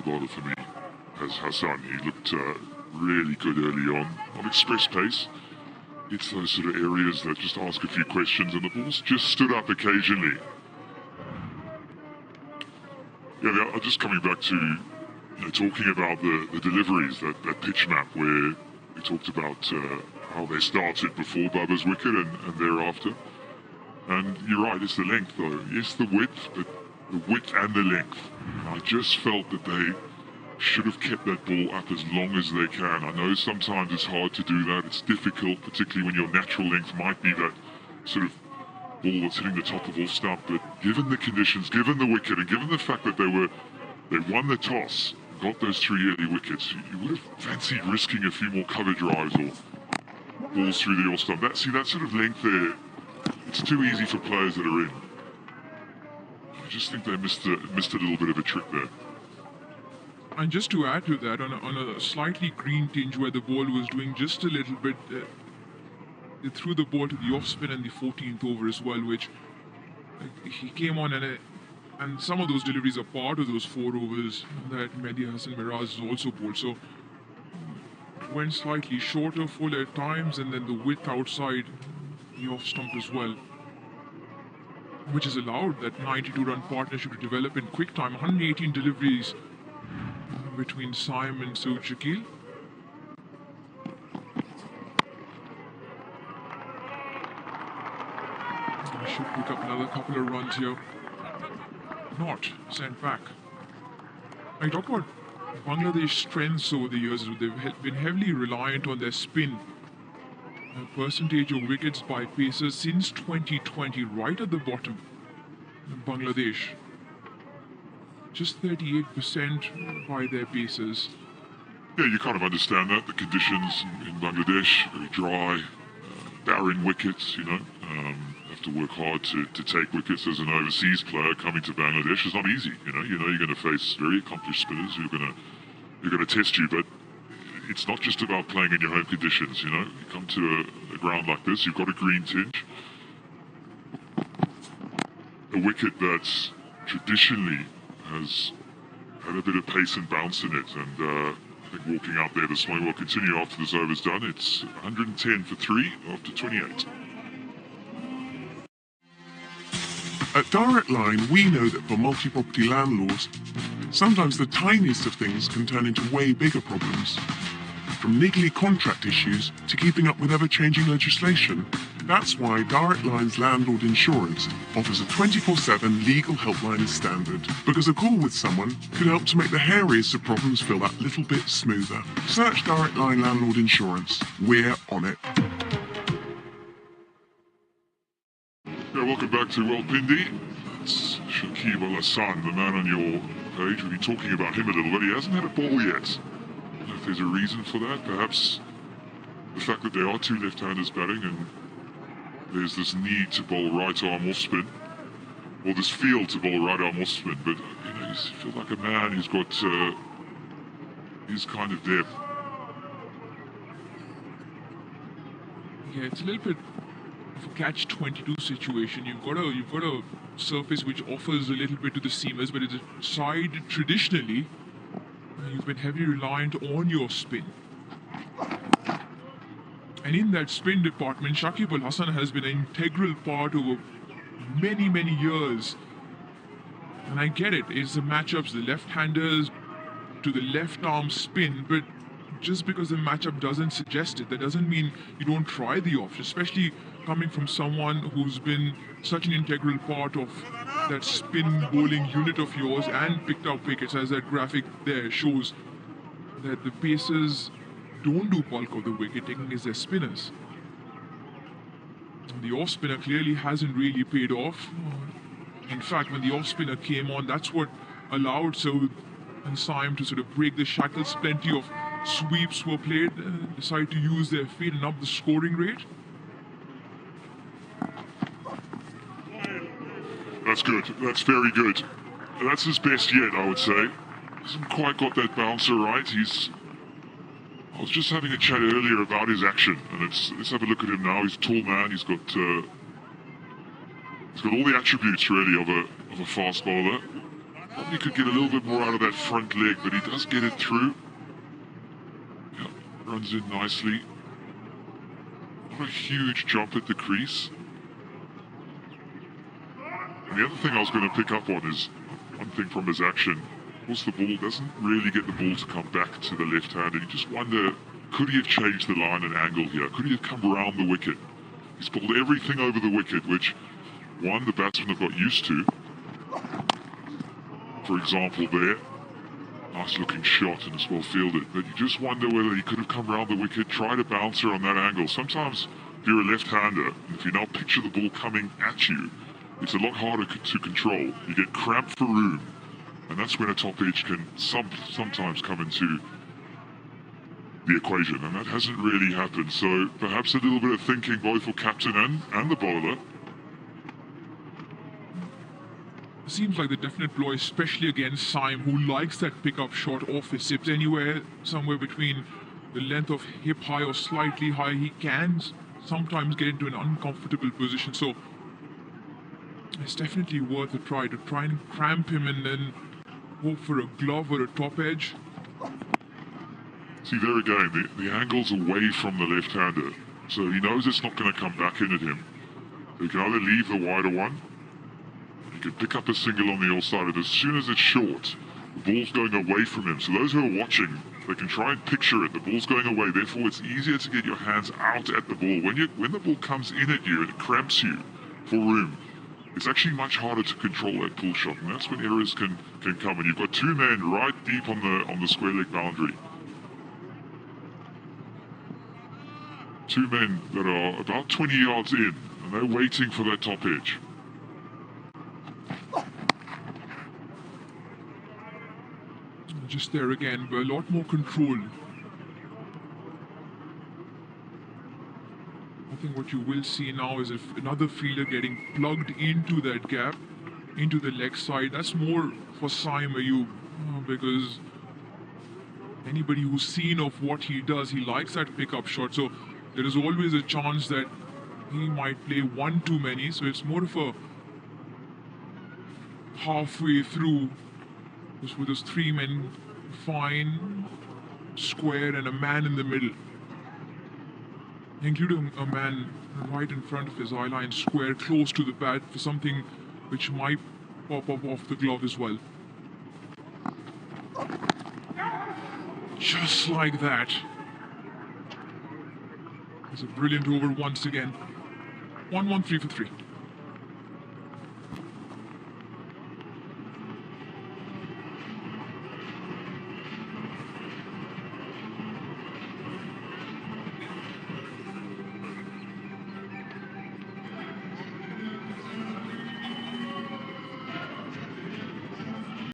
bowler for me as Hassan. He looked really good early on express pace. It's those sort of areas that just ask a few questions and the ball's just stood up occasionally. Yeah, I'm just coming back to talking about the deliveries, that pitch map where we talked about how they started before Babar's wicket and thereafter. And you're right, it's the length though. Yes, the width, but the width and the length. I just felt that they should have kept that ball up as long as they can. I know sometimes it's hard to do that. It's difficult, particularly when your natural length might be that sort of ball that's hitting the top of off stump. But given the conditions, given the wicket, and given the fact that they won the toss, got those 3 early wickets, you would have fancied risking a few more cover drives or balls through the off stump. That sort of length there, it's too easy for players that are in. I just think they missed a little bit of a trick there. And just to add to that, on a slightly green tinge where the ball was doing just a little bit, they threw the ball to the off spin in the 14th over as well, which he came on and some of those deliveries are part of those 4 overs that Mehdi Hasan Miraz has also bowled. So went slightly shorter, full at times, and then the width outside the off stump as well, which has allowed that 92-run partnership to develop in quick time. 118 deliveries between Saim and Saud Shakil. I should pick up another couple of runs here. Not sent back. I talk about Bangladesh's strengths over the years. They've been heavily reliant on their spin. A percentage of wickets by pacers since 2020, right at the bottom. Bangladesh. Just 38% by their pacers. Yeah, you kind of understand that. The conditions in Bangladesh, very dry, barren wickets, have to work hard to take wickets as an overseas player coming to Bangladesh is not easy. You know you're going to face very accomplished spinners who are going to test you, but it's not just about playing in your home conditions. You come to a ground like this, you've got a green tinge, a wicket that's traditionally has had a bit of pace and bounce in it, and I think walking out there this morning will continue after this over's done. It's 110 for 3 after 28. At Direct Line, we know that for multi-property landlords, sometimes the tiniest of things can turn into way bigger problems. From niggly contract issues to keeping up with ever-changing legislation. That's why Direct Line's landlord insurance offers a 24/7 legal helpline as standard. Because a call with someone could help to make the hairiest of problems feel that little bit smoother. Search Direct Line Landlord Insurance. We're on it. Yeah, welcome back to Rawalpindi. That's Shakib Al Hasan, the man on your page. We've been talking about him a little bit. He hasn't had a ball yet. I don't know if there's a reason for that. Perhaps the fact that there are 2 left-handers batting and there's this need to bowl right arm off spin, or this feel to bowl right arm off spin, but you feel like a man who's got his kind of depth. Yeah, it's a little bit of a catch-22 situation. You've got a surface which offers a little bit to the seamers, but it's a side traditionally you've been heavily reliant on your spin. And in that spin department, Shakib Al Hasan has been an integral part over many, many years. And I get it, it's the matchups, the left-handers to the left arm spin, but just because the matchup doesn't suggest it, that doesn't mean you don't try the option, especially coming from someone who's been such an integral part of that spin bowling unit of yours and picked up wickets, as that graphic there shows that the pacers don't do bulk of the wicket taking as their spinners. The off spinner clearly hasn't really paid off. In fact, when the off spinner came on, that's what allowed Saud and Saim to sort of break the shackles. Plenty of sweeps were played, decided to use their feet and up the scoring rate. That's good. That's very good. That's his best yet, I would say. Hasn't quite got that bouncer right. I was just having a chat earlier about his action, and let's have a look at him now. He's a tall man. He's got all the attributes really of a fast bowler. Probably could get a little bit more out of that front leg, but he does get it through. Yeah, runs in nicely. Not a huge jump at the crease. And the other thing I was going to pick up on is one thing from his action. Of course, the ball doesn't really get the ball to come back to the left-hander. You just wonder, could he have changed the line and angle here? Could he have come around the wicket? He's pulled everything over the wicket, which, one, the batsmen have got used to. For example, there, nice looking shot and it's well fielded. But you just wonder whether he could have come around the wicket, tried a bouncer on that angle. Sometimes, if you're a left-hander, if you now picture the ball coming at you, it's a lot harder to control. You get cramped for room, and that's when a top edge can sometimes come into the equation, and that hasn't really happened. So perhaps a little bit of thinking both for captain and the bowler. Seems like the definite ploy, especially against Syme, who likes that pickup shot off his hips. Anywhere, somewhere between the length of hip high or slightly high, he can sometimes get into an uncomfortable position. So it's definitely worth a try to try and cramp him and then hope for a glove or a top edge. See, there again, the angle's away from the left-hander, so he knows it's not going to come back in at him. He can either leave the wider one, he can pick up a single on the outside, and as soon as it's short, the ball's going away from him. So those who are watching, they can try and picture it. The ball's going away, therefore it's easier to get your hands out at the ball. When the ball comes in at you, it cramps you for room. It's actually much harder to control that pull shot, and that's when errors can come. And you've got two men right deep on the square leg boundary. Two men that are about 20 yards in, and they're waiting for that top edge. Just there again, but a lot more control. I think what you will see now is if another fielder getting plugged into that gap, into the leg side. That's more for Syme Ayub, because anybody who's seen of what he does, he likes that pickup shot. So there is always a chance that he might play one too many. So it's more of a halfway through, just with those three men, fine, square, and a man in the middle, including a man right in front of his eye line, square, close to the bat for something which might pop up off the glove as well. Just like that. It's a brilliant over once again. 1-1-3 for 3.